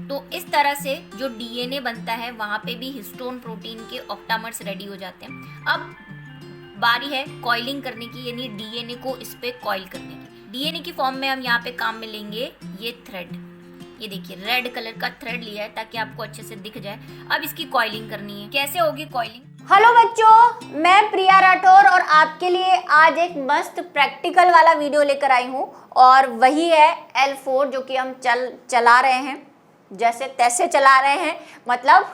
तो इस तरह से जो डीएनए बनता है वहाँ पे भी हिस्टोन प्रोटीन के ऑक्टामर्स रेडी हो जाते हैं। अब बारी है कॉइलिंग करने की, यानी डीएनए को इस पे कॉइल करने की। डीएनए की फॉर्म में हम यहाँ पे काम में लेंगे ये थ्रेड। ये देखिए रेड कलर का थ्रेड लिया है ताकि आपको अच्छे से दिख जाए। अब इसकी कॉइलिंग करनी है। कैसे होगी कॉइलिंग? हेलो बच्चों, मैं प्रिया राठौर और आपके लिए आज एक मस्त प्रैक्टिकल वाला वीडियो लेकर आई हूँ और वही है L4 जो कि हम चला रहे हैं, जैसे तैसे चला रहे हैं। मतलब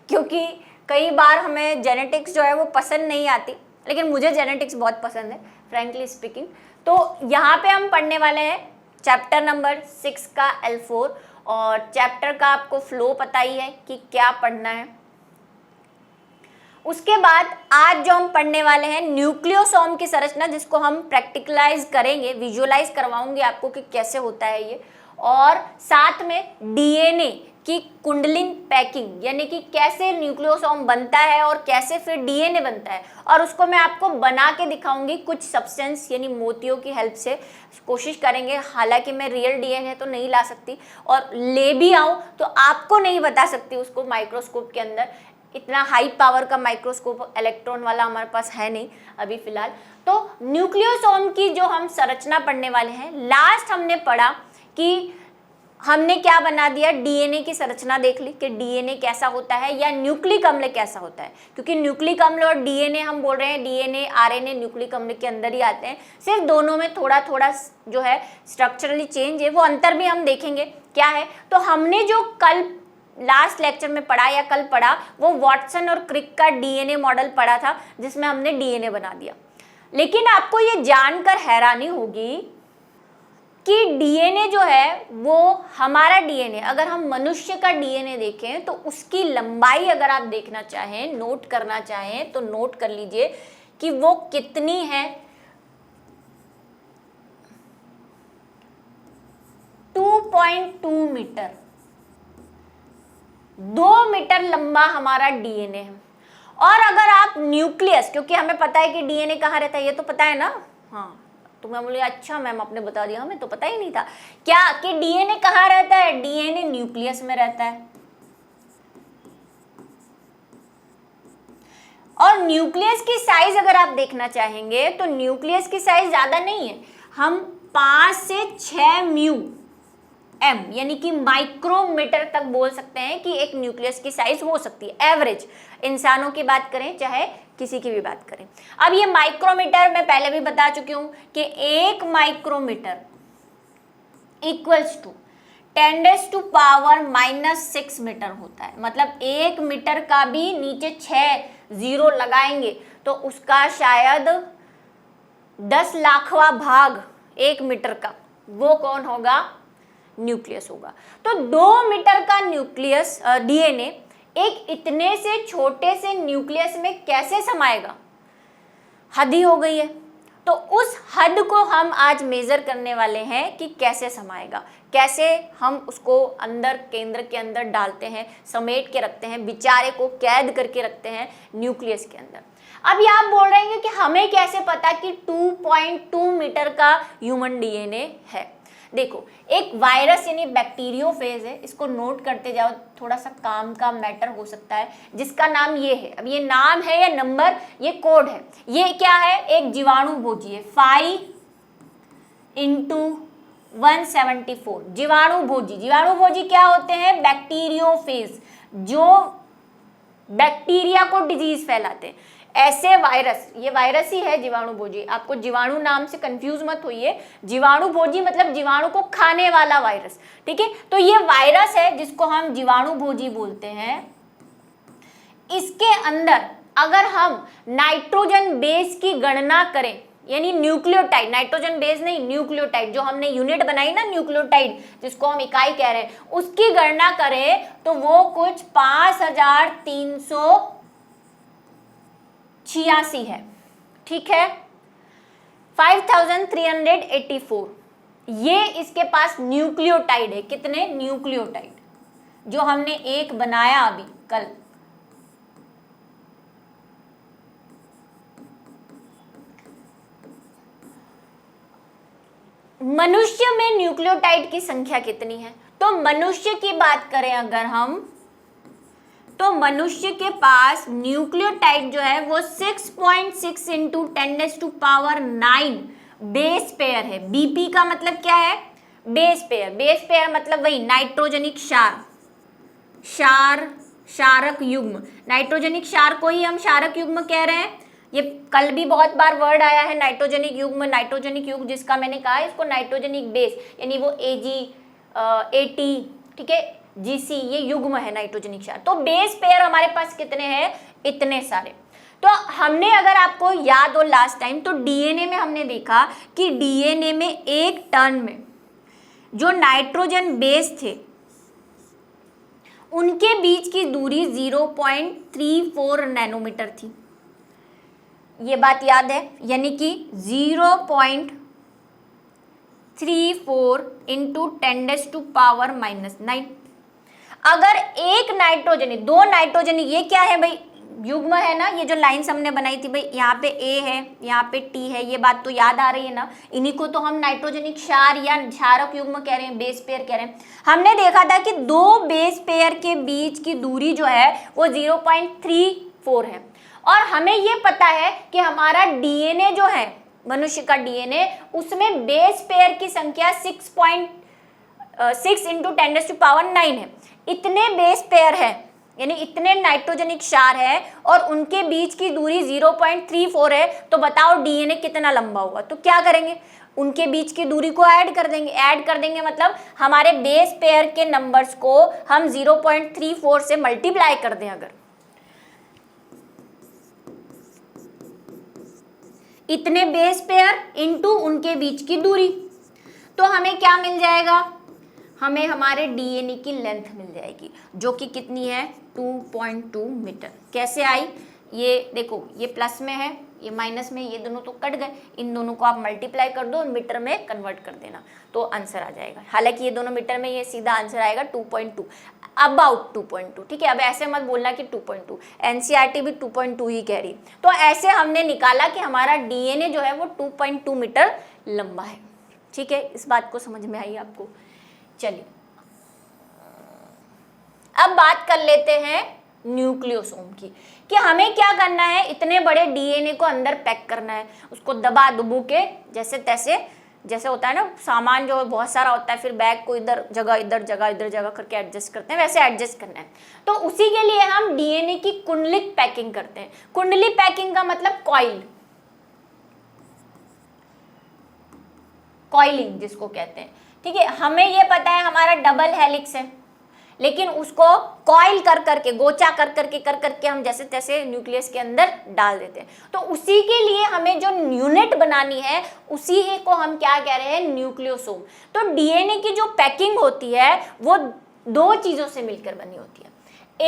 क्योंकि कई बार हमें जेनेटिक्स जो है वो पसंद नहीं आती, लेकिन मुझे जेनेटिक्स बहुत पसंद है फ्रैंकली स्पीकिंग। तो यहाँ पे हम पढ़ने वाले हैं चैप्टर नंबर 6 का L4 और चैप्टर का आपको फ्लो पता ही है कि क्या पढ़ना है। उसके बाद आज जो हम पढ़ने वाले हैं न्यूक्लियोसोम की संरचना, जिसको हम प्रैक्टिकलाइज करेंगे, विजुअलाइज करवाऊंगी आपको कि कैसे होता है ये, और साथ में डीएनए की कुंडलिन पैकिंग, यानी कि कैसे न्यूक्लियोसोम बनता है और कैसे फिर डीएनए बनता है, और उसको मैं आपको बना के दिखाऊंगी कुछ सब्सटेंस यानी मोतियों की हेल्प से। कोशिश करेंगे, हालांकि मैं रियल डीएनए तो नहीं ला सकती और ले भी आऊँ तो आपको नहीं बता सकती उसको माइक्रोस्कोप के अंदर। इतना हाई पावर का माइक्रोस्कोप इलेक्ट्रॉन वाला हमारे पास है नहीं अभी फिलहाल। तो न्यूक्लियोसोम की जो हम संरचना पढ़ने वाले हैं, लास्ट हमने पढ़ा कि हमने क्या बना दिया, डीएनए की संरचना देख ली कि डीएनए कैसा होता है या न्यूक्लिक अम्ल कैसा होता है। क्योंकि न्यूक्लिक अम्ल और डीएनए हम बोल रहे हैं, डीएनए आरएनए न्यूक्लिक अम्ल के अंदर ही आते हैं, सिर्फ दोनों में थोड़ा थोड़ा जो है स्ट्रक्चरली चेंज है, वो अंतर भी हम देखेंगे क्या है। तो हमने जो कल लास्ट लेक्चर में पढ़ा या कल पढ़ा, वो वॉटसन और क्रिक का डीएनए मॉडल पढ़ा था, जिसमें हमने डीएनए बना दिया। लेकिन आपको ये जानकर हैरानी होगी कि डीएनए जो है वो हमारा डीएनए, अगर हम मनुष्य का डीएनए देखें तो उसकी लंबाई अगर आप देखना चाहें, नोट करना चाहें तो नोट कर लीजिए कि वो कितनी है। 2.2 मीटर, 2 मीटर लंबा हमारा डीएनए है। और अगर आप न्यूक्लियस, क्योंकि हमें पता है कि डीएनए कहाँ रहता है, ये तो पता है ना। हाँ, तो मैं बोली अच्छा मैम आपने बता दिया, हमें तो पता ही नहीं था क्या कि डीएनए कहाँ रहता है। डीएनए न्यूक्लियस में रहता है। और न्यूक्लियस की साइज अगर आप देखना चाहेंगे तो न्यूक्लियस की साइज ज्यादा नहीं है। हम 5 से 6 म्यू एम यानी कि माइक्रोमीटर तक बोल सकते हैं कि एक न्यूक्लियस की साइज हो सकती है। एवरेज इंसानों की बात करें चाहे किसी की भी बात करें। अब ये माइक्रोमीटर मैं पहले भी बता चुकी हूं कि 1 माइक्रोमीटर इक्वल्स टू 10⁻⁻⁶ मीटर होता है। मतलब 1 मीटर का भी नीचे 6 जीरो लगाएंगे तो उसका शायद 10 लाखवां भाग 1 मीटर का, वो कौन होगा? न्यूक्लियस होगा। तो 2 मीटर का न्यूक्लियस डीएनए एक इतने से छोटे से न्यूक्लियस में कैसे समाएगा? हद ही हो गई है। तो उस हद को हम आज मेजर करने वाले हैं कि कैसे समाएगा, कैसे हम उसको अंदर केंद्र के अंदर डालते हैं, समेट के रखते हैं, बेचारे को कैद करके रखते हैं न्यूक्लियस के अंदर। अब ये आप बोल रहे हैं कि हमें कैसे पता कि 2.2 मीटर का ह्यूमन डीएनए है। देखो, एक वायरस यानी बैक्टीरियोफेज है, इसको नोट करते जाओ, थोड़ा सा काम का मैटर हो सकता है, जिसका नाम ये है। अब ये नाम है या नंबर, ये कोड है। ये क्या है? एक जीवाणु भोजी है। 5×174 जीवाणु भोजी। जीवाणु भोजी क्या होते हैं? बैक्टीरियोफेज, जो बैक्टीरिया को डिजीज फैलाते हैं। ऐसे वायरस, ये वायरस ही है जीवाणु भोजी। आपको जीवाणु नाम से कंफ्यूज मत होइए। जीवाणु भोजी मतलब जीवाणु को खाने वाला वायरस, ठीक है। तो ये वायरस है जिसको हम जीवाणु भोजी बोलते हैं। इसके अंदर अगर हम नाइट्रोजन बेस की गणना करें, यानी न्यूक्लियोटाइड, नाइट्रोजन बेस नहीं, न्यूक्लियोटाइड, जो हमने यूनिट बनाई ना न्यूक्लियोटाइड, जिसको हम इकाई कह रहे हैं, उसकी गणना करें तो वो कुछ 5386 है, ठीक है। 5384 ये इसके पास न्यूक्लियोटाइड है। कितने? न्यूक्लियोटाइड, जो हमने एक बनाया अभी कल। मनुष्य में न्यूक्लियोटाइड की संख्या कितनी है? तो मनुष्य की बात करें अगर हम, तो मनुष्य के पास न्यूक्लियोटाइड जो है वो 6.6 इंटू 10⁻⁹ बेस पेयर है। बीपी का मतलब क्या है? Base pair. बेस पेयर मतलब वही नाइट्रोजनिक क्षारक युग्म। नाइट्रोजनिक क्षार को ही हम क्षारक युग्म कह रहे हैं। ये कल भी बहुत बार वर्ड आया है नाइट्रोजनिक युग्म जिसका मैंने कहा है इसको नाइट्रोजनिक बेस, यानी वो AG, AT, ठीक है, GC, ये युग्म है नाइट्रोजनिक क्षार। तो बेस पेयर हमारे पास कितने हैं? इतने सारे। तो हमने अगर आपको याद हो लास्ट टाइम, तो डीएनए में हमने देखा कि डीएनए में एक टर्न में जो नाइट्रोजन बेस थे उनके बीच की दूरी 0.34 नैनोमीटर थी। ये बात याद है, यानी कि 0.34 इंटू 10⁻⁹ अगर एक नाइट्रोजन, दो नाइट्रोजन, ये क्या है भाई? युग्म है ना। ये जो लाइंस हमने बनाई थी भाई, यहाँ पे A है, यहाँ पे T है, ये बात तो याद आ रही है ना। इन्हीं को तो हम नाइट्रोजनिक क्षार या क्षारक युग्म कह रहे हैं, बेस पेयर कह रहे हैं। हमने देखा था कि दो बेस पेयर के बीच की दूरी जो है वो 0.34 है। और हमें ये पता है कि हमारा डीएनए जो है, मनुष्य का डीएनए, उसमें बेस पेयर की संख्या 6.6 इंटू 10⁻⁹ है। इतने बेस पेयर है, यानी इतने नाइट्रोजनिक क्षार है और उनके बीच की दूरी 0.34 है। तो बताओ डीएनए कितना लंबा होगा? तो क्या करेंगे? उनके बीच की दूरी को ऐड कर देंगे। ऐड कर देंगे मतलब हमारे बेस पेयर के नंबर्स को हम 0.34 से मल्टीप्लाई कर दें अगर, इतने बेस पेयर इनटू उनके बीच की दूरी, तो हमें क्या मिल जाएगा? हमें हमारे डीएनए की लेंथ मिल जाएगी, जो कि कितनी है? 2.2 मीटर। कैसे आई? ये देखो, ये प्लस में है, ये माइनस में, ये दोनों तो कट गए, इन दोनों को आप मल्टीप्लाई कर दो और मीटर में कन्वर्ट कर देना तो आंसर आ जाएगा। हालांकि ये दोनों मीटर में, ये सीधा आंसर आएगा 2.2, अबाउट 2.2। ठीक है, अब ऐसे मत बोलना कि 2.2, एनसीईआरटी भी 2.2 ही कह रही। तो ऐसे हमने निकाला कि हमारा डीएनए जो है वो 2.2 मीटर लंबा है। ठीक है, इस बात को समझ में आई आपको? चलिए अब बात कर लेते हैं न्यूक्लियोसोम की, कि हमें क्या करना है? इतने बड़े डीएनए को अंदर पैक करना है, उसको दबा दुबू के जैसे तैसे, जैसे होता है ना सामान जो बहुत सारा होता है, फिर बैग को इधर जगह करके एडजस्ट करते हैं, वैसे एडजस्ट करना है। तो उसी के लिए हम डीएनए की कुंडलिक पैकिंग करते हैं। कुंडली पैकिंग का मतलब कॉइलिंग जिसको कहते हैं। ठीक है, हमें ये पता है हमारा डबल हेलिक्स है, लेकिन उसको कॉइल कर करके, गोचा कर करके हम जैसे तैसे न्यूक्लियस के अंदर डाल देते हैं। तो उसी के लिए हमें जो यूनिट बनानी है, उसी को हम क्या कह रहे हैं? न्यूक्लियोसोम। तो डीएनए की जो पैकिंग होती है वो दो चीजों से मिलकर बनी होती है।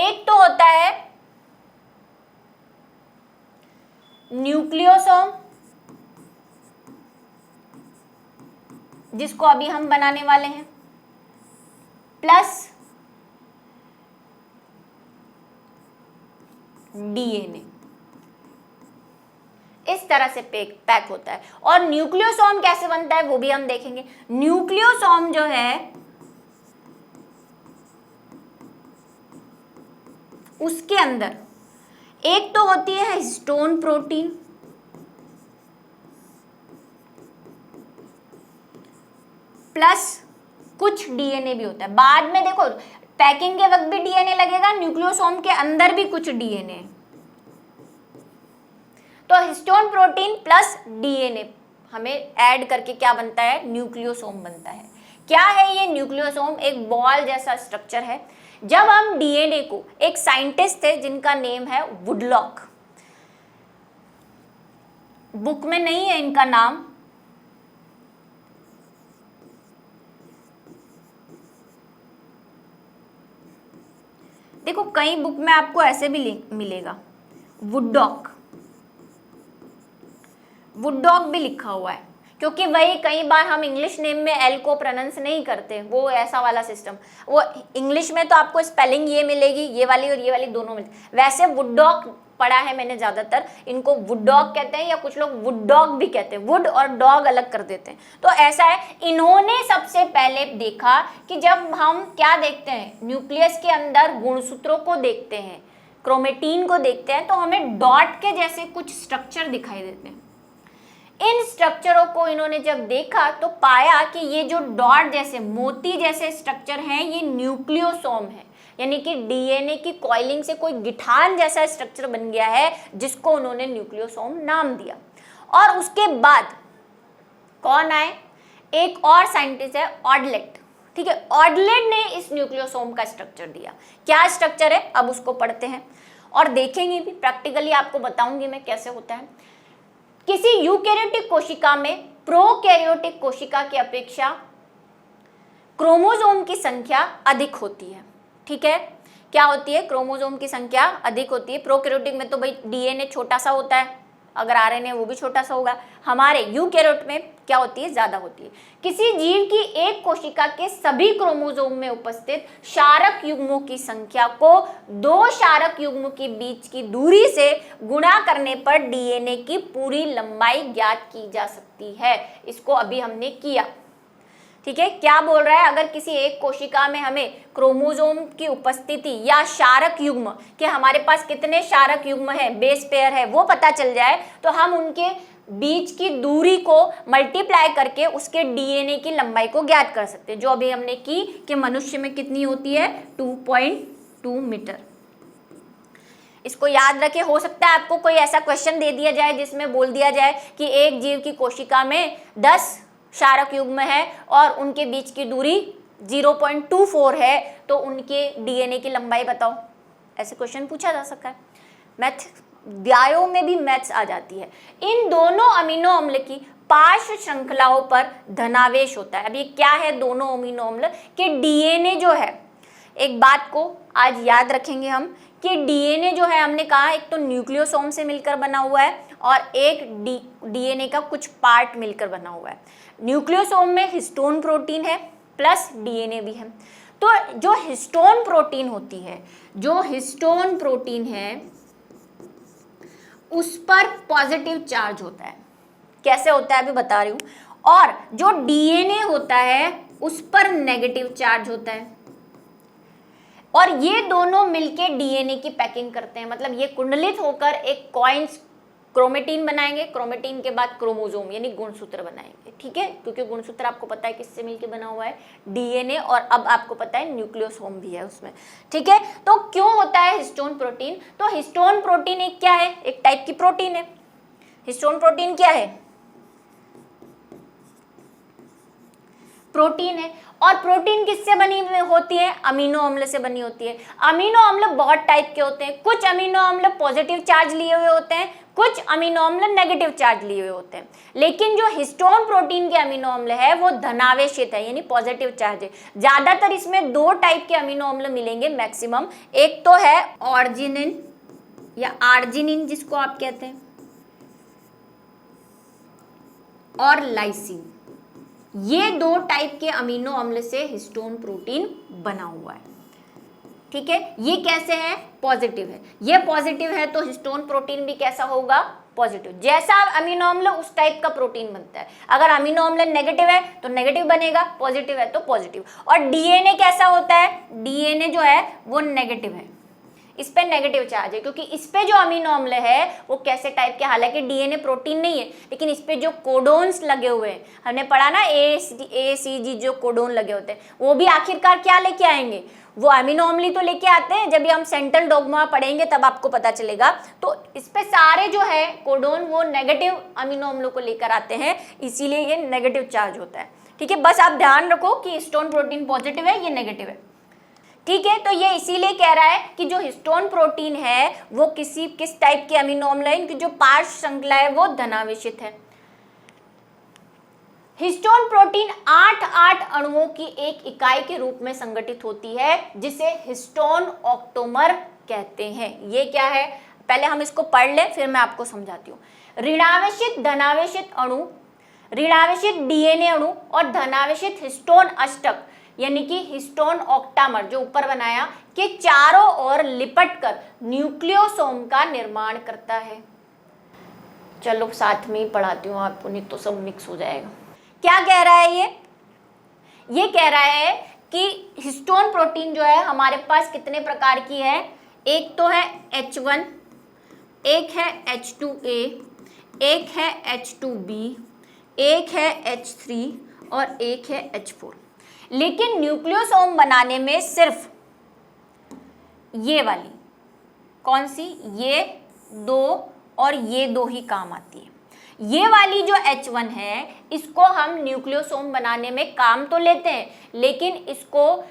एक तो होता है न्यूक्लियोसोम, जिसको अभी हम बनाने वाले हैं, प्लस डीएनए। इस तरह से पैक होता है। और न्यूक्लियोसोम कैसे बनता है वो भी हम देखेंगे। न्यूक्लियोसोम जो है उसके अंदर एक तो होती है हिस्टोन प्रोटीन, प्लस कुछ डीएनए भी होता है। बाद में देखो पैकिंग के वक्त भी डीएनए लगेगा, न्यूक्लियोसोम के अंदर भी कुछ डीएनए। तो हिस्टोन प्रोटीन प्लस डीएनए हमें ऐड करके क्या बनता है? न्यूक्लियोसोम बनता है। क्या है ये न्यूक्लियोसोम? एक बॉल जैसा स्ट्रक्चर है। जब हम डीएनए को, एक साइंटिस्ट थे जिनका नेम है वुडलॉक, बुक में नहीं है इनका नाम, देखो कई बुक में आपको ऐसे भी मिलेगा वुडडॉग भी लिखा हुआ है, क्योंकि वही कई बार हम इंग्लिश नेम में एल को प्रोनाउंस नहीं करते, वो ऐसा वाला सिस्टम। वो इंग्लिश में तो आपको स्पेलिंग ये मिलेगी, ये वाली और ये वाली दोनों मिलती, वैसे वुडडॉग पढ़ा है मैंने ज्यादातर, इनको वुड डॉग कहते हैं या कुछ लोग वुड डॉग भी कहते हैं, वुड और डॉग अलग कर देते हैं। तो ऐसा है, इन्होंने सबसे पहले देखा कि जब हम क्या देखते हैं, न्यूक्लियस के अंदर गुणसूत्रों को देखते हैं, क्रोमेटीन को देखते हैं, तो हमें डॉट के जैसे कुछ स्ट्रक्चर दिखाई देते हैं। इन स्ट्रक्चरों को इन्होंने जब देखा तो पाया कि ये जो डॉट जैसे मोती जैसे स्ट्रक्चर हैं ये न्यूक्लियोसोम है, यानी कि डीएनए की कॉइलिंग से कोई गिठान जैसा स्ट्रक्चर बन गया है जिसको उन्होंने न्यूक्लियोसोम नाम दिया। और उसके बाद कौन आए, एक और साइंटिस्ट है ऑडलेट, ठीक है, ऑडलेट ने इस न्यूक्लियोसोम का स्ट्रक्चर दिया। क्या स्ट्रक्चर है अब उसको पढ़ते हैं और देखेंगे भी, प्रैक्टिकली आपको बताऊंगी मैं कैसे होता है। किसी यूकैरियोटिक कोशिका में प्रोकैरियोटिक कोशिका की अपेक्षा क्रोमोसोम की संख्या अधिक होती है, ठीक है। क्या होती है, क्रोमोसोम की संख्या अधिक होती है। प्रोकैरियोटिक में तो भाई डीएनए छोटा सा होता है, अगर आरएनए वो भी छोटा सा होगा। हमारे यूकैरियोट में क्या होती है, ज्यादा होती है। किसी जीव की एक कोशिका के सभी क्रोमोसोम में उपस्थित क्षारक युग्मों की संख्या को दो क्षारक युग्म के बीच की दूरी से गुणा करने पर डीएनए की पूरी लंबाई ज्ञात की जा सकती है। इसको अभी हमने किया, ठीक है। क्या बोल रहा है, अगर किसी एक कोशिका में हमें क्रोमोसोम की उपस्थिति या क्षारक युग्म कि हमारे पास कितने क्षारक युग्म है, बेस पेयर है, वो पता चल जाए तो हम उनके बीच की दूरी को मल्टीप्लाई करके उसके डीएनए की लंबाई को ज्ञात कर सकते हैं, जो अभी हमने की कि मनुष्य में कितनी होती है, 2.2 मीटर। इसको याद रखे। हो सकता है आपको कोई ऐसा क्वेश्चन दे दिया जाए जिसमें बोल दिया जाए कि एक जीव की कोशिका में 10 क्षारक युग्म है और उनके बीच की दूरी 0.24 है, तो उनके डीएनए की लंबाई बताओ। ऐसे क्वेश्चन पूछा जा सकता है। मैथ व्यायो में भी मैथ्स आ जाती है। इन दोनों अमीनो अम्ल की पार्श्व श्रृंखलाओं पर धनावेश होता है। अब ये क्या है, दोनों अमीनो अम्ल के डीएनए जो है, एक बात को आज याद रखेंगे हम कि डीएनए जो है, हमने कहा एक तो न्यूक्लियोसोम से मिलकर बना हुआ है और एक डीएनए का कुछ पार्ट मिलकर बना हुआ है। न्यूक्लियोसोम में हिस्टोन प्रोटीन है प्लस डीएनए भी है। तो जो हिस्टोन प्रोटीन होती है, जो हिस्टोन प्रोटीन है उस पर पॉजिटिव चार्ज होता है। कैसे होता है अभी बता रही हूं। और जो डीएनए होता है उस पर नेगेटिव चार्ज होता है। और ये दोनों मिलके डीएनए की पैकिंग करते हैं, मतलब ये कुंडलित होकर एक कॉइन्स क्रोमेटीन बनाएंगे, क्रोमेटीन के बाद क्रोमोसोम यानी गुणसूत्र बनाएंगे, ठीक है। क्योंकि गुणसूत्र आपको पता है किससे मिलके बना हुआ है, डीएनए, और अब आपको पता है न्यूक्लियोसोम भी है उसमें, ठीक है। तो क्यों होता है हिस्टोन प्रोटीन, तो हिस्टोन प्रोटीन एक क्या है, एक टाइप की प्रोटीन है। हिस्टोन प्रोटीन क्या है, प्रोटीन है। और प्रोटीन किससे बनी होती है, अमीनो अम्ल से बनी होती है। अमीनो अम्ल बहुत टाइप के होते हैं, कुछ अमीनो अम्ल पॉजिटिव चार्ज लिए हुए होते हैं, कुछ अमीनो अम्ल नेगेटिव चार्ज लिए हुए होते हैं। लेकिन जो हिस्टोन प्रोटीन के अमीनो अम्ल है वो धनावेशित है, यानी पॉजिटिव चार्ज है। ज्यादातर इसमें दो टाइप के अमीनो अम्ल मिलेंगे मैक्सिमम, एक तो है ऑर्जिनिन या आर्जिनिन जिसको आप कहते हैं, और लाइसिन। ये दो टाइप के अमीनो अम्ल से हिस्टोन प्रोटीन बना हुआ है, ठीक है। ये कैसे है, पॉजिटिव है। ये पॉजिटिव है तो हिस्टोन प्रोटीन भी कैसा होगा, पॉजिटिव। जैसा अमीनो अम्ल उस टाइप का प्रोटीन बनता है। अगर अमीनो अम्ल नेगेटिव है तो नेगेटिव बनेगा, पॉजिटिव है तो पॉजिटिव। और डीएनए कैसा होता है, डीएनए जो है वो नेगेटिव है, इस पे नेगेटिव चार्ज है, क्योंकि इस पे जो अमीनो अम्ल है वो कैसे टाइप के, हालांकि डीएनए प्रोटीन नहीं है, लेकिन इस पे जो कोडोन्स लगे हुए हैं, हमने पढ़ा ना ACG जो कोडोन लगे होते हैं, वो भी आखिरकार क्या लेके आएंगे, वो अमीनो अम्ल ही तो लेके आते हैं। जब भी हम सेंट्रल डोग्मा पढ़ेंगे तब आपको पता चलेगा। तो इस पे सारे जो है कोडोन वो नेगेटिव अमीनो अम्लों को लेकर आते हैं, इसीलिए ये नेगेटिव चार्ज होता है, ठीक है। बस आप ध्यान रखो कि हिस्टोन प्रोटीन पॉजिटिव है, ये नेगेटिव है, ठीक है। तो ये इसीलिए कह रहा है कि जो हिस्टोन प्रोटीन है वो किस टाइप के अमीनो अम्ल है, इनकी जो पार्श्व श्रृंखला है वो धनावेशित है। हिस्टोन प्रोटीन 8 अणुओं की एक इकाई के रूप में संगठित होती है, जिसे हिस्टोन ऑक्टोमर कहते हैं। ये क्या है, पहले हम इसको पढ़ लें फिर मैं आपको समझाती हूँ। ऋणावेशित धनावेशित अणु, ऋणावेशित डीएनए अणु और धनावेशित हिस्टोन अष्टक, यानी कि हिस्टोन ऑक्टामर जो ऊपर बनाया के चारों ओर लिपटकर न्यूक्लियोसोम का निर्माण करता है। चलो साथ में ही पढ़ाती हूँ आपको, नहीं तो सब मिक्स हो जाएगा। क्या कह रहा है ये कह रहा है कि हिस्टोन प्रोटीन जो है हमारे पास कितने प्रकार की है, एक तो है H1, एक है H2A, एक है H2B, एक है H3 और एक है H4। लेकिन न्यूक्लियोसोम बनाने में सिर्फ ये वाली, कौन सी, ये दो और ये दो ही काम आती है। ये वाली जो H1 है इसको हम न्यूक्लियोसोम बनाने में काम तो लेते हैं, लेकिन इसको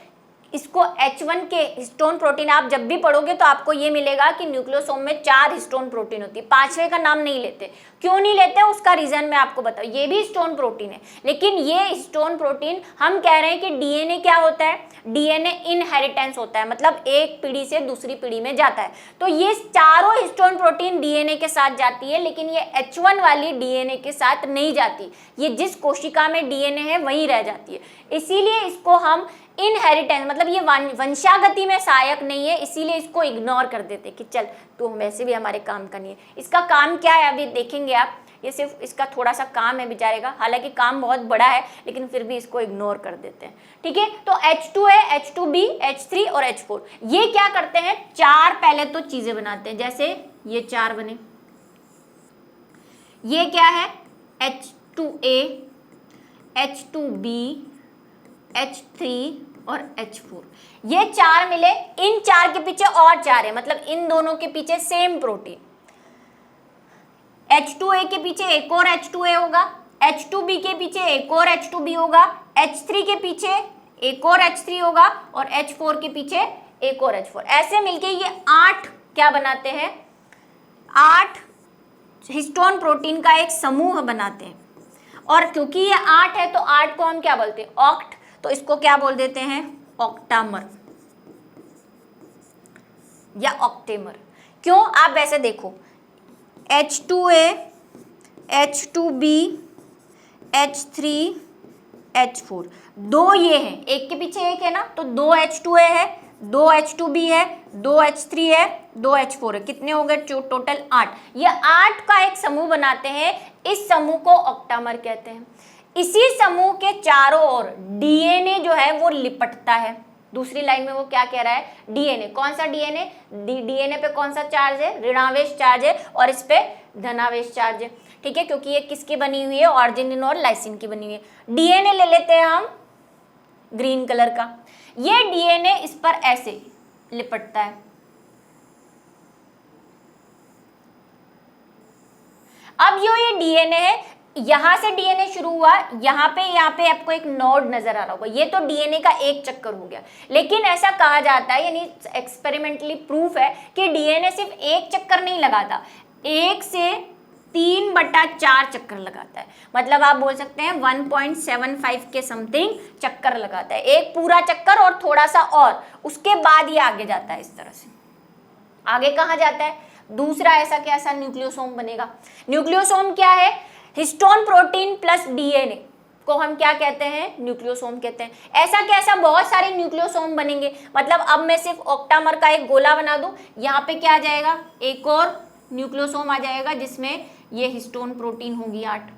H1 के हिस्टोन प्रोटीन आप जब भी पढ़ोगे तो आपको ये मिलेगा कि न्यूक्लियोसोम में 4 हिस्टोन प्रोटीन होती है, 5वें का नाम नहीं लेते। क्यों नहीं लेते उसका रीजन मैं आपको बताऊं। ये भी हिस्टोन प्रोटीन है, लेकिन ये हिस्टोन प्रोटीन हम कह रहे हैं कि डीएनए क्या होता है, डीएनए इनहेरिटेंस होता है, मतलब एक पीढ़ी से दूसरी पीढ़ी में जाता है। तो ये चारों हिस्टोन प्रोटीन डीएनए के साथ जाती है, लेकिन ये H1 वाली डीएनए के साथ नहीं जाती। ये जिस कोशिका में डीएनए है वहीं रह जाती है, इसीलिए इसको हम इनहेरिटेंस, मतलब ये वंशागति में सहायक नहीं है, इसीलिए इसको इग्नोर कर देते कि चल तो वैसे भी हमारे काम का नहीं है। इसका काम क्या है अभी देखेंगे आप, ये सिर्फ इसका थोड़ा सा काम है बेचारे का, हालांकि काम बहुत बड़ा है लेकिन फिर भी इसको इग्नोर कर देते हैं। ठीक है, तो H2 है, H2B, H3 और H4। ये क्या करते हैं, 4 पहले तो चीजें बनाते हैं, जैसे ये 4 बने। ये क्या है, H2A, H2B, H3 और H4। ये 4 मिले, इन 4 के पीछे और 4 है, मतलब इन दोनों के पीछे सेम प्रोटीन। H2A के पीछे एक और H2A होगा, H2B के पीछे एक और H2B होगा, H3 के पीछे एक और H3 होगा और H4 के पीछे एक और H4। ऐसे मिलके ये 8 क्या बनाते हैं, 8 हिस्टोन प्रोटीन का एक समूह बनाते हैं। और क्योंकि ये 8 है तो 8 को हम क्या बोलते हैं, ऑक्ट, तो इसको क्या बोल देते हैं, ऑक्टामर या ऑक्टेमर। क्यों, आप वैसे देखो H2A, H2B, H3, H4, 2 ये हैं, एक के पीछे एक है ना, तो 2 H2A है, 2 H2B है, 2 H3 है, 2 H4 है, कितने हो गए टोटल 8। ये 8 का एक समूह बनाते हैं, इस समूह को ऑक्टामर कहते हैं। इसी समूह के चारों ओर डीएनए जो है वो लिपटता है। दूसरी लाइन में वो क्या कह रहा है, डीएनए, कौन सा डीएनए, डीएनए पे कौन सा चार्ज है, ऋणावेश चार्ज है, और इस पे धनावेश चार्ज है। ठीक है, क्योंकि ये किसकी बनी हुई है, आर्जिनिन और लाइसिन की बनी हुई है। डीएनए ले लेते हैं हम ग्रीन कलर का, ये डीएनए इस पर ऐसे लिपटता है। अब जो ये डीएनए है, यहां से डीएनए शुरू हुआ, यहाँ पे आपको एक नोड नजर आ रहा होगा, ये तो डीएनए का एक चक्कर हो गया। लेकिन ऐसा कहा जाता है, यानी एक्सपेरिमेंटली प्रूफ है कि डीएनए सिर्फ एक चक्कर नहीं लगाता, 1 से 3/4 चक्कर लगाता है। मतलब आप बोल सकते हैं 1.75 के समथिंग चक्कर लगाता है, एक पूरा चक्कर और थोड़ा सा और, उसके बाद ये आगे जाता है। इस तरह से आगे कहाँ जाता है, दूसरा ऐसा कैसा न्यूक्लियोसोम बनेगा। न्यूक्लियोसोम क्या है, हिस्टोन प्रोटीन प्लस डीएनए को हम क्या कहते हैं, न्यूक्लियोसोम कहते हैं। ऐसा कैसा बहुत सारे न्यूक्लियोसोम बनेंगे, मतलब अब मैं सिर्फ ऑक्टामर का एक गोला बना दूं, यहाँ पे क्या आ जाएगा, एक और न्यूक्लियोसोम आ जाएगा जिसमें ये हिस्टोन प्रोटीन होगी 8।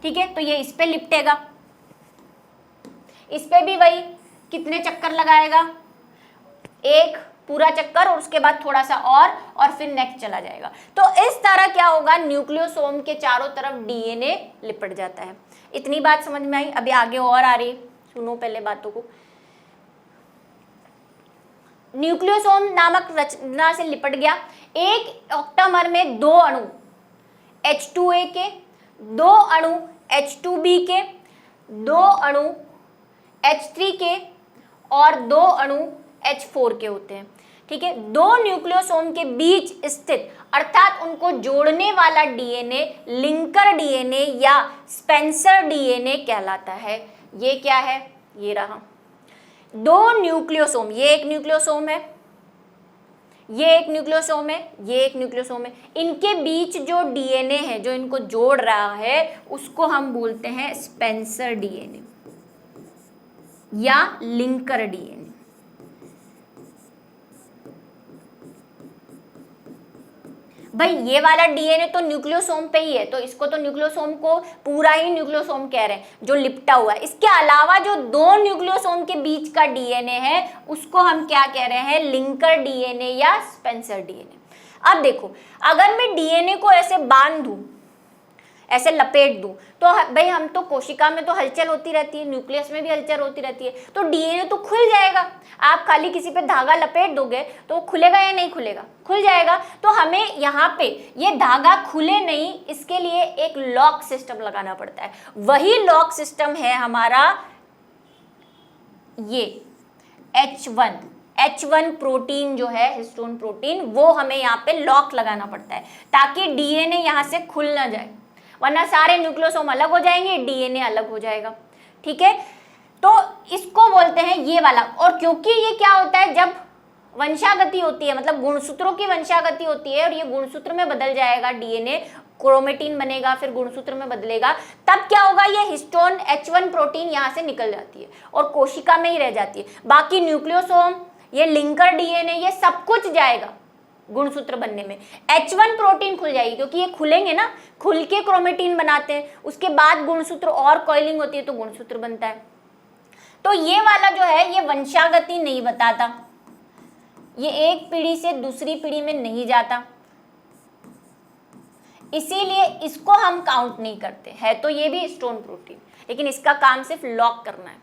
ठीक है, तो ये इस पे लिपटेगा, इस पे भी वही कितने चक्कर लगाएगा, एक पूरा चक्कर और उसके बाद थोड़ा सा और फिर नेक्स्ट चला जाएगा। तो इस तरह क्या होगा, न्यूक्लियोसोम के चारों तरफ डीएनए लिपट जाता है। इतनी बात समझ में आई, अभी आगे और आ रही, सुनो पहले बातों को। न्यूक्लियोसोम नामक रचना से लिपट गया। एक ऑक्टामर में 2 अणु H2A के, 2 अणु H2B के, 2 अणु H3 के और 2 अणु H4 के होते हैं। ठीक है, 2 न्यूक्लियोसोम के बीच स्थित अर्थात उनको जोड़ने वाला डीएनए लिंकर डीएनए या स्पेंसर डीएनए कहलाता है। ये क्या है, ये रहा 2 न्यूक्लियोसोम, ये एक न्यूक्लियोसोम है, ये एक न्यूक्लियोसोम है, ये एक न्यूक्लियोसोम है। इनके बीच जो डीएनए है जो इनको जोड़ रहा है उसको हम बोलते हैं स्पेंसर डीएनए। या लिंकर डीएनए। भाई ये वाला डीएनए तो न्यूक्लियोसोम पे ही है, तो इसको तो न्यूक्लियोसोम को पूरा ही न्यूक्लियोसोम कह रहे हैं जो लिपटा हुआ है। इसके अलावा जो दो न्यूक्लियोसोम के बीच का डीएनए है उसको हम क्या कह रहे हैं, लिंकर डीएनए या स्पेंसर डीएनए। अब देखो, अगर मैं डीएनए को ऐसे बांध दूं, ऐसे लपेट दूं, तो भाई हम तो कोशिका में तो हलचल होती रहती है, न्यूक्लियस में भी हलचल होती रहती है, तो डीएनए तो खुल जाएगा। आप खाली किसी पे धागा लपेट दोगे तो खुलेगा या नहीं खुलेगा, खुल जाएगा। तो हमें यहाँ पे ये धागा खुले नहीं, इसके लिए एक लॉक सिस्टम लगाना पड़ता है। वही लॉक सिस्टम है हमारा ये H1 प्रोटीन जो है, हिस्टोन प्रोटीन, वो हमें यहाँ पे लॉक लगाना पड़ता है ताकि डीएनए यहाँ से खुल ना जाए, वरना सारे न्यूक्लियोसोम अलग हो जाएंगे, डीएनए अलग हो जाएगा। ठीक है, तो इसको बोलते हैं ये वाला। और क्योंकि ये क्या होता है, जब वंशागति होती है, मतलब गुणसूत्रों की वंशागति होती है और ये गुणसूत्र में बदल जाएगा डीएनए, क्रोमेटिन बनेगा, फिर गुणसूत्र में बदलेगा, तब क्या होगा, ये हिस्टोन H1 प्रोटीन यहाँ से निकल जाती है और कोशिका में ही रह जाती है। बाकी न्यूक्लियोसोम, ये लिंकर डीएनए, ये सब कुछ जाएगा गुणसूत्र बनने में। H1 प्रोटीन खुल जाएगी क्योंकि ये खुलेंगे ना, खुल के क्रोमेटिन बनाते हैं, उसके बाद गुणसूत्र और कॉइलिंग होती है तो गुणसूत्र बनता है। तो ये वाला जो है ये वंशागति नहीं बताता, ये एक पीढ़ी से दूसरी पीढ़ी में नहीं जाता, इसीलिए इसको हम काउंट नहीं करते। है तो ये भी हिस्टोन प्रोटीन, लेकिन इसका काम सिर्फ लॉक करना है,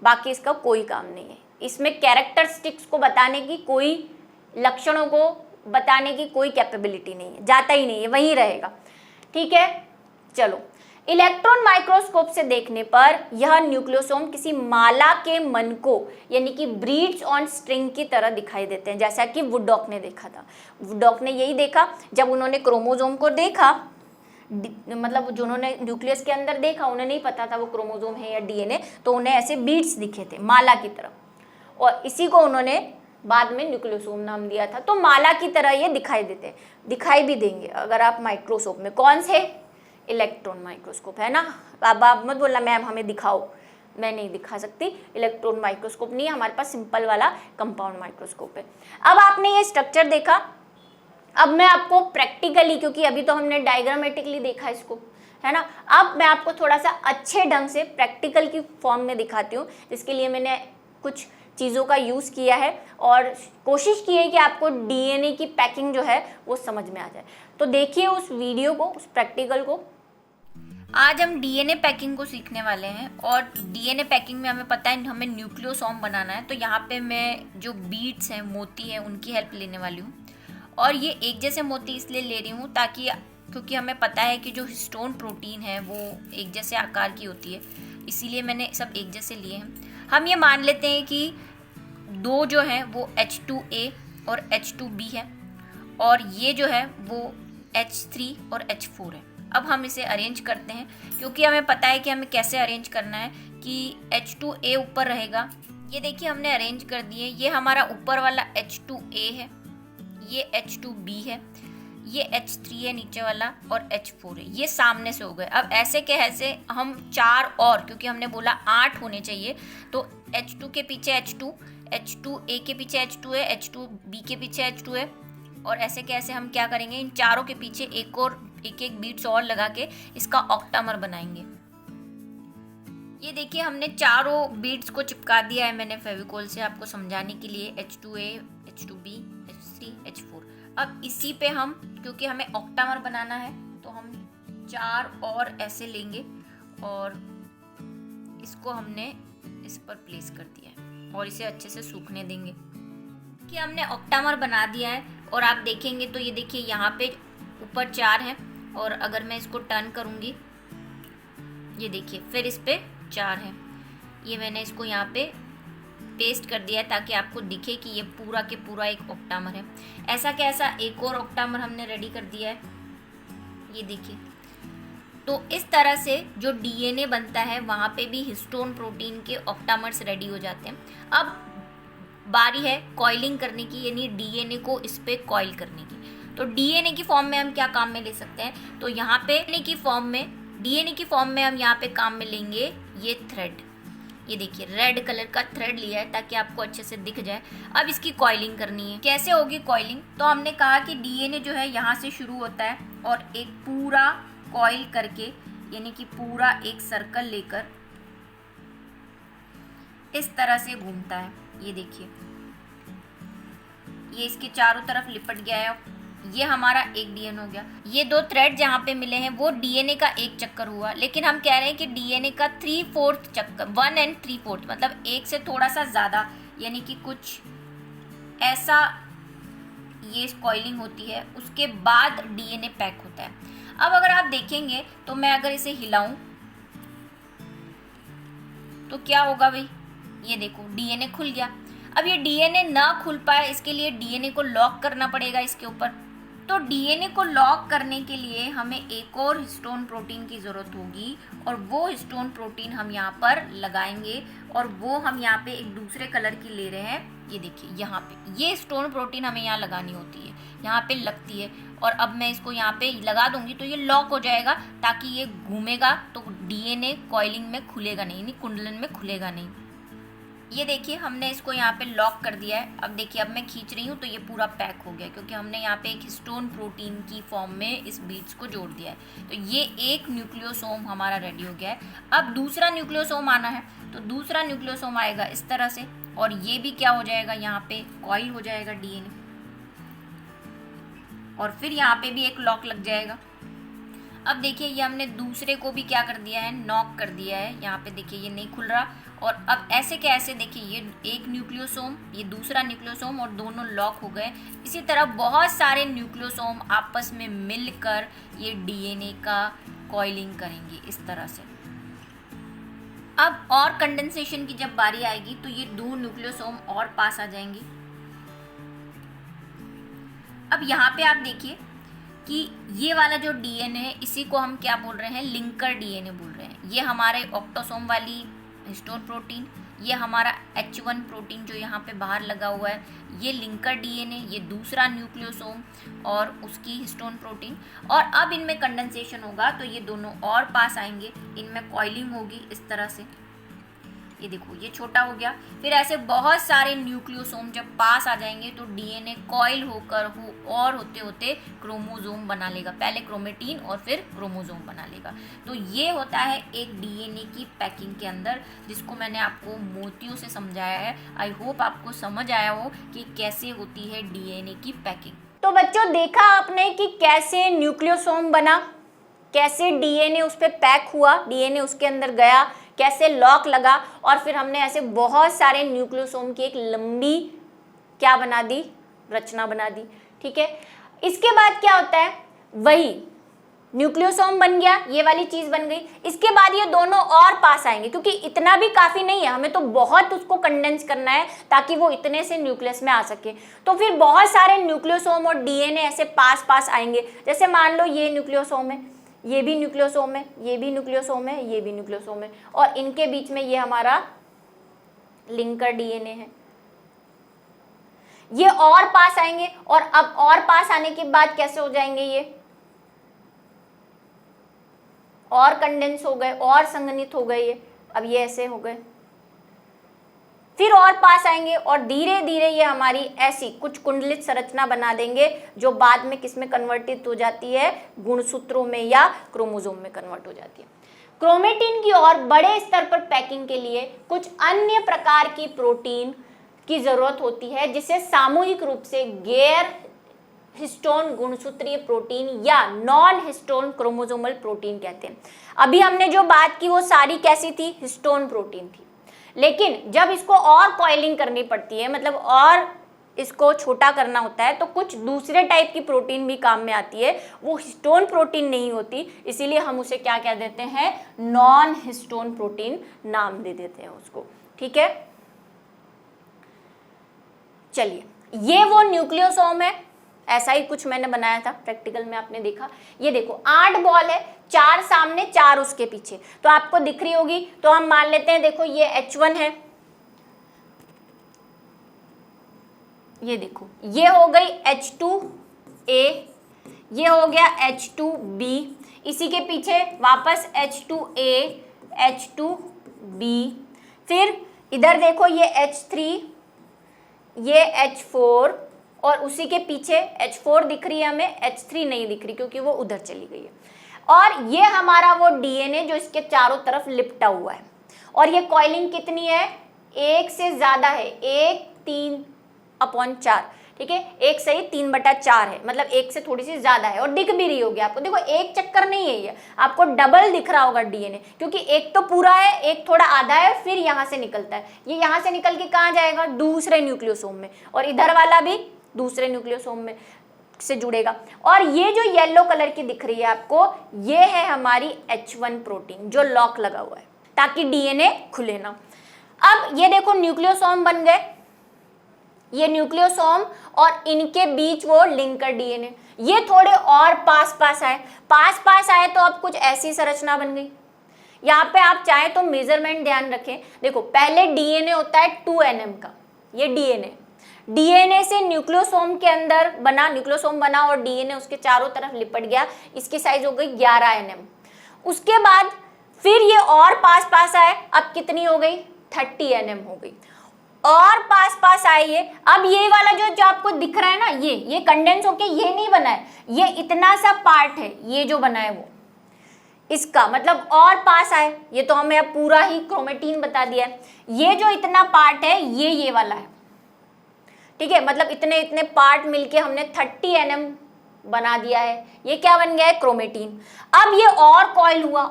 बाकी इसका कोई काम नहीं है। इसमें कैरेक्टरिस्टिक्स को बताने की, कोई लक्षणों को बताने की कोई कैपेबिलिटी नहीं है, जाता ही नहीं है, वहीं रहेगा। ठीक है, चलो, इलेक्ट्रॉन माइक्रोस्कोप से देखने पर यह न्यूक्लियोसोम किसी माला के मन को, यानी कि ब्रीड्स ऑन स्ट्रिंग की तरह दिखाई देते हैं, जैसा कि वुडॉक ने देखा था। वुडॉक ने यही देखा, जब उन्होंने क्रोमोसोम को देखा, मतलब जिन्होंने न्यूक्लियस के अंदर देखा, उन्हें नहीं पता था वो क्रोमोसोम है या डीएनए, तो उन्हें ऐसे बीड्स दिखे थे माला की तरह, और इसी को उन्होंने बाद में न्यूक्लियोसोम नाम दिया था। तो माला की तरह ये दिखाई देते हैं, दिखाई भी देंगे अगर आप माइक्रोस्कोप में। कौन से? इलेक्ट्रॉन माइक्रोस्कोप, है ना। अब आप मत बोलना मैम हमें दिखाओ, मैं नहीं दिखा सकती, इलेक्ट्रॉन माइक्रोस्कोप नहीं है हमारे पास, सिंपल वाला कंपाउंड माइक्रोस्कोप है। अब आपने ये स्ट्रक्चर देखा, अब मैं आपको प्रैक्टिकली, क्योंकि अभी तो हमने डायग्रामेटिकली देखा इसको, है ना, अब मैं आपको थोड़ा सा अच्छे ढंग से प्रैक्टिकल की फॉर्म में दिखाती हूँ, जिसके लिए मैंने कुछ चीज़ों का यूज़ किया है और कोशिश की है कि आपको डीएनए की पैकिंग जो है वो समझ में आ जाए। तो देखिए उस वीडियो को, उस प्रैक्टिकल को। आज हम डीएनए पैकिंग को सीखने वाले हैं, और डीएनए पैकिंग में हमें पता है हमें न्यूक्लियोसोम बनाना है। तो यहाँ पे मैं जो बीड्स हैं, मोती हैं, उनकी हेल्प लेने वाली हूँ। और ये एक जैसे मोती इसलिए ले रही हूँ ताकि, क्योंकि हमें पता है कि जो हिस्टोन प्रोटीन है वो एक जैसे आकार की होती है, इसीलिए मैंने सब एक जैसे लिए हैं। हम ये मान लेते हैं कि दो जो हैं वो H2A और H2B है, और ये जो है वो H3 और H4 है। अब हम इसे अरेंज करते हैं, क्योंकि हमें पता है कि हमें कैसे अरेंज करना है, कि H2A ऊपर रहेगा। ये देखिए हमने अरेंज कर दिए, ये हमारा ऊपर वाला H2A है, ये H2B है, ये H3 है नीचे वाला, और H4 है, ये सामने से हो गए। अब ऐसे के ऐसे हम 4 और, क्योंकि हमने बोला 8 होने चाहिए, तो H2 के पीछे H2, H2A के पीछे H2 है, H2B के पीछे H2 है, और ऐसे कैसे हम क्या करेंगे, इन चारों के पीछे एक बीट्स और लगा के इसका ऑक्टामर बनाएंगे। ये देखिए हमने चारों बीट्स को चिपका दिया है मैंने फेविकोल से, आपको समझाने के लिए, H2A, H2B, H3, H4। अब इसी पे हम, क्योंकि हमें ऑक्टामर बनाना है, तो हम 4 और ऐसे लेंगे और इसको हमने इस पर प्लेस कर दिया है और इसे अच्छे से सूखने देंगे। कि हमने ऑक्टामर बना दिया है, और आप देखेंगे तो ये देखिए यहाँ पे ऊपर 4 हैं, और अगर मैं इसको टर्न करूँगी, ये देखिए फिर इस पे 4 हैं। ये मैंने इसको यहाँ पे पेस्ट कर दिया है ताकि आपको दिखे कि ये पूरा के पूरा एक ऑक्टामर है। ऐसा कैसा एक और ऑक्टामर हमने रेडी कर दिया है, ये देखिए। तो इस तरह से जो डीएनए बनता है वहाँ पे भी हिस्टोन प्रोटीन के ऑक्टामर्स रेडी हो जाते हैं। अब बारी है कॉइलिंग करने की, यानी डीएनए को इस पे कॉइल करने की। तो डीएनए की फॉर्म में हम क्या काम में ले सकते हैं, तो यहाँ पे डीएनए की फॉर्म में हम यहाँ पे काम में लेंगे ये थ्रेड। ये देखिए रेड कलर का थ्रेड लिया है ताकि आपको अच्छे से दिख जाए। अब इसकी कॉइलिंग करनी है। कैसे होगी कॉइलिंग? तो हमने कहा कि डीएनए जो है यहाँ से शुरू होता है और एक पूरा कॉइल करके, यानी कि पूरा एक सर्कल लेकर इस तरह से घूमता है। ये देखिए, ये इसके चारों तरफ लिपट गया है। ये हमारा एक डीएनए हो गया। ये दो थ्रेड जहाँ पे मिले हैं वो डीएनए का एक चक्कर हुआ, लेकिन हम कह रहे हैं कि डीएनए का 3/4 चक्कर, 1 and 3/4 मतलब एक से थोड़ा सा ज़्यादा, यानी कि कुछ ऐसा ये कॉइलिंग होती है, उसके बाद डीएनए पैक होता है। अब अगर आप देखेंगे तो मैं अगर इसे हिलाऊं तो क्या होगा भाई? ये देखो डीएनए खुल गया। अब ये डीएनए ना खुल पाए, इसके लिए डीएनए को लॉक करना पड़ेगा इसके ऊपर। तो डीएनए को लॉक करने के लिए हमें एक और हिस्टोन प्रोटीन की ज़रूरत होगी, और वो हिस्टोन प्रोटीन हम यहाँ पर लगाएंगे, और वो हम यहाँ पे एक दूसरे कलर की ले रहे हैं। ये देखिए यहाँ पे ये हिस्टोन प्रोटीन हमें यहाँ लगानी होती है, यहाँ पे लगती है। और अब मैं इसको यहाँ पे लगा दूंगी तो ये लॉक हो जाएगा, ताकि ये घूमेगा तो डीएनए कॉइलिंग में खुलेगा नहीं, यानी कुंडलन में खुलेगा नहीं। ये देखिए हमने इसको यहाँ पे लॉक कर दिया है। अब देखिए, अब मैं खींच रही हूँ तो ये पूरा पैक हो गया, क्योंकि हमने यहाँ पे एक हिस्टोन प्रोटीन की फॉर्म में इस बीड्स को जोड़ दिया है। तो ये एक न्यूक्लियोसोम हमारा रेडी हो गया है। अब दूसरा न्यूक्लियोसोम आना है, तो दूसरा न्यूक्लियोसोम आएगा इस तरह से, और ये भी क्या हो जाएगा, यहाँ पे कॉइल हो जाएगा डीएनए, और फिर यहाँ पे भी एक लॉक लग जाएगा। अब देखिए ये हमने दूसरे को भी क्या कर दिया है, नॉक कर दिया है। यहाँ पे देखिए ये नहीं खुल रहा, और अब ऐसे के ऐसे देखिए ये एक न्यूक्लियोसोम, ये दूसरा न्यूक्लियोसोम, और दोनों लॉक हो गए। इसी तरह बहुत सारे न्यूक्लियोसोम आपस में मिलकर ये डीएनए का कॉइलिंग करेंगे इस तरह से। अब और कंडेंसेशन की जब बारी आएगी तो ये दो न्यूक्लियोसोम और पास आ जाएंगे। अब यहाँ पे आप देखिए कि ये वाला जो डीएनए है, इसी को हम क्या बोल रहे हैं, लिंकर डीएनए बोल रहे हैं। ये हमारे ऑक्टोसोम वाली हिस्टोन प्रोटीन, ये हमारा H1 प्रोटीन जो यहाँ पे बाहर लगा हुआ है, ये लिंकर डीएनए, ये दूसरा न्यूक्लियोसोम और उसकी हिस्टोन प्रोटीन। और अब इनमें कंडेंसेशन होगा तो ये दोनों और पास आएंगे, इनमें कॉइलिंग होगी इस तरह से। ये देखो ये छोटा हो गया। फिर ऐसे बहुत सारे न्यूक्लियोसोम जब पास आ जाएंगे तो डीएनए कॉइल होकर और होते होते क्रोमोसोम बना लेगा, पहले क्रोमेटीन और फिर क्रोमोसोम बना लेगा। तो ये होता है एक डीएनए की पैकिंग के अंदर, जिसको मैंने आपको मोतियों से समझाया है। आई होप आपको समझ आया हो कि कैसे होती है डीएनए की पैकिंग। तो बच्चों देखा आपने कि कैसे न्यूक्लियोसोम बना, कैसे डीएनए उस पर पैक हुआ, डीएनए उसके अंदर गया, कैसे लॉक लगा, और फिर हमने ऐसे बहुत सारे न्यूक्लियोसोम की एक लंबी क्या बना दी, रचना बना दी। ठीक है, इसके बाद क्या होता है, वही न्यूक्लियोसोम बन गया, ये वाली चीज बन गई। इसके बाद ये दोनों और पास आएंगे, क्योंकि इतना भी काफी नहीं है, हमें तो बहुत उसको कंडेंस करना है ताकि वो इतने से न्यूक्लियस में आ सके। तो फिर बहुत सारे न्यूक्लियोसोम और डीएनए ऐसे पास पास आएंगे। जैसे मान लो ये न्यूक्लियोसोम है, ये भी न्यूक्लियोसोम है, ये भी न्यूक्लियोसोम है, ये भी न्यूक्लियोसोम है, और इनके बीच में ये हमारा लिंकर डीएनए है। ये और पास आएंगे, और अब और पास आने के बाद कैसे हो जाएंगे, ये और कंडेंस हो गए, और संघनित हो गए, ये अब ये ऐसे हो गए। फिर और पास आएंगे, और धीरे धीरे ये हमारी ऐसी कुछ कुंडलित संरचना बना देंगे, जो बाद में किस में कन्वर्टित हो जाती है, गुणसूत्रों में या क्रोमोसोम में कन्वर्ट हो जाती है। क्रोमेटिन की और बड़े स्तर पर पैकिंग के लिए कुछ अन्य प्रकार की प्रोटीन की जरूरत होती है, जिसे सामूहिक रूप से गैर हिस्टोन गुणसूत्रीय प्रोटीन या नॉन हिस्टोन क्रोमोसोमल प्रोटीन कहते हैं। अभी हमने जो बात की वो सारी कैसी थी, हिस्टोन प्रोटीन थी। लेकिन जब इसको और कॉइलिंग करनी पड़ती है, मतलब और इसको छोटा करना होता है, तो कुछ दूसरे टाइप की प्रोटीन भी काम में आती है। वो हिस्टोन प्रोटीन नहीं होती, इसीलिए हम उसे क्या कह देते हैं, नॉन हिस्टोन प्रोटीन नाम दे देते हैं उसको। ठीक है, चलिए ये वो न्यूक्लियोसोम है, ऐसा ही कुछ मैंने बनाया था, प्रैक्टिकल में आपने देखा। ये देखो 8 बॉल है, 4 सामने 4 उसके पीछे, तो आपको दिख रही होगी। तो हम मान लेते हैं, देखो ये H1 है, ये देखो ये हो गई H2A, ये हो गया H2B, इसी के पीछे वापस H2A, H2B, फिर इधर देखो ये H3, ये H4 और उसी के पीछे H4 दिख रही है हमें, H3 नहीं दिख रही क्योंकि वो उधर चली गई है। और ये हमारा वो DNA जो इसके चारों तरफ लिपटा हुआ है। और ये कॉइलिंग कितनी है, 1 से ज्यादा है, 1 3/4, ठीक है, 1 सही 3/4 है, मतलब 1 से थोड़ी सी ज्यादा है और दिख भी रही होगी आपको। देखो एक चक्कर नहीं है ये, आपको डबल दिख रहा होगा DNA, क्योंकि एक तो पूरा है, एक थोड़ा आधा है, फिर यहाँ से निकलता है। ये यहाँ से निकल के कहाँ जाएगा, दूसरे न्यूक्लियोसोम में, और इधर वाला भी दूसरे न्यूक्लियोसोम में से जुड़ेगा। और ये जो येलो कलर की दिख रही है आपको, ये है हमारी H1 प्रोटीन जो लॉक लगा हुआ है ताकि DNA खुले ना। अब ये देखो न्यूक्लियोसोम बन गए, ये न्यूक्लियोसोम और इनके बीच वो लिंकर DNA, ये थोड़े और पास पास आए तो अब कुछ ऐसी संरचना बन गई। यहाँ पे आप चाहे तो मेजरमेंट ध्यान रखें, देखो पहले DNA होता है 2 nm का, ये DNA से न्यूक्लियोसोम के अंदर बना, न्यूक्लियोसोम बना और DNA उसके चारों तरफ लिपट गया, इसकी साइज हो गई 11 nm। उसके बाद फिर ये और पास आए, अब कितनी हो गई, 30 nm हो गई, और पास आइए। अब ये वाला जो आपको दिख रहा है ना, ये कंडेंस होके ये नहीं बना है, ये इतना सा पार्ट है, ये जो बना है वो इसका मतलब और पास आए, ये तो हमें अब पूरा ही क्रोमेटिन बता दिया है। ये जो इतना पार्ट है ये वाला है, ठीक है, मतलब इतने पार्ट मिलके हमने 30 nm बना दिया है। ये क्या बन गया है, क्रोमेटिन। अब ये और कॉइल हुआ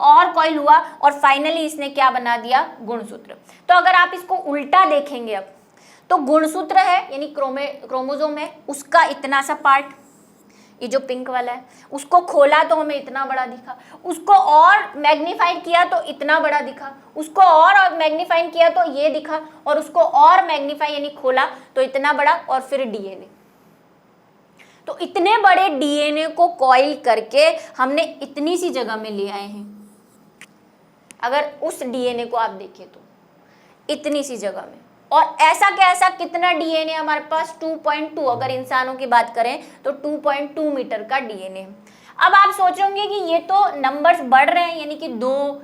और फाइनली इसने क्या बना दिया, गुणसूत्र। तो अगर आप इसको उल्टा देखेंगे अब, तो गुणसूत्र है यानी क्रोमोसोम है, उसका इतना सा पार्ट, ये जो पिंक वाला है, उसको खोला तो हमें इतना बड़ा दिखा, उसको और मैग्नीफाइड किया तो इतना बड़ा दिखा, उसको और मैग्नीफाइड किया तो ये दिखा, और उसको और मैग्नीफाई यानी खोला तो इतना बड़ा, और फिर DNA। तो इतने बड़े DNA को कॉइल करके हमने इतनी सी जगह में ले आए हैं। अगर उस DNA को आप देखें तो इतनी सी जगह में, और ऐसा क्या ऐसा कितना DNA हमारे पास, 2.2, अगर इंसानों की बात करें तो 2.2 मीटर का DNA है। अब आप सोचोगे कि ये तो नंबर्स बढ़ रहे हैं, यानी कि 2,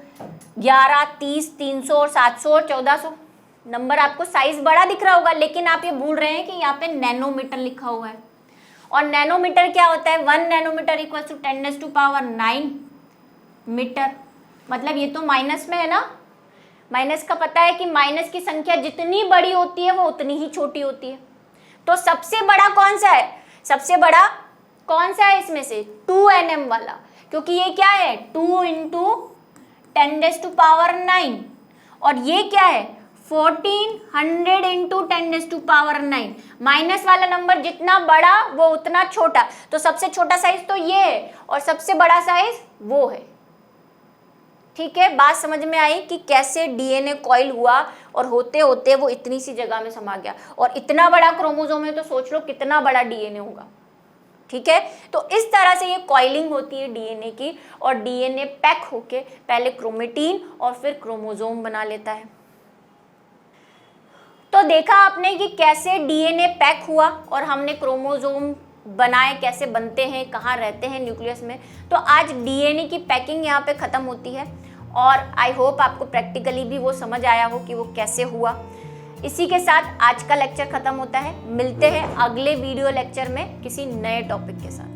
11, 30, 300 और 700 और 1400 नंबर आपको साइज बड़ा दिख रहा होगा, लेकिन आप ये भूल रहे हैं कि यहाँ पे नैनोमीटर लिखा हुआ है। और नैनोमीटर क्या होता है, 1 नैनोमीटर इक्वल टू 10⁻⁹ मीटर, मतलब ये तो माइनस में है ना। माइनस का पता है कि माइनस की संख्या जितनी बड़ी होती है वो उतनी ही छोटी होती है। तो सबसे बड़ा कौन सा है, सबसे बड़ा कौन सा है इसमें से, 2 nm वाला, क्योंकि ये क्या है 2 × 10⁻⁹, और ये क्या है 1400 × 10⁻⁹। माइनस वाला नंबर जितना बड़ा वो उतना छोटा, तो सबसे छोटा साइज तो ये है और सबसे बड़ा साइज वो है। ठीक है, बात समझ में आई कि कैसे DNA कॉइल हुआ और होते होते वो इतनी सी जगह में समा गया। और इतना बड़ा क्रोमोसोम है तो सोच लो कितना बड़ा DNA होगा। ठीक है, तो इस तरह से ये कॉइलिंग होती है DNA की, और DNA पैक होके पहले क्रोमेटिन और फिर क्रोमोसोम बना लेता है। तो देखा आपने कि कैसे DNA पैक हुआ और हमने क्रोमोसोम बनाए, कैसे बनते हैं, कहाँ रहते हैं न्यूक्लियस में। तो आज DNA की पैकिंग यहाँ पे ख़त्म होती है, और आई होप आपको प्रैक्टिकली भी वो समझ आया हो कि वो कैसे हुआ। इसी के साथ आज का लेक्चर ख़त्म होता है। मिलते हैं अगले वीडियो लेक्चर में किसी नए टॉपिक के साथ।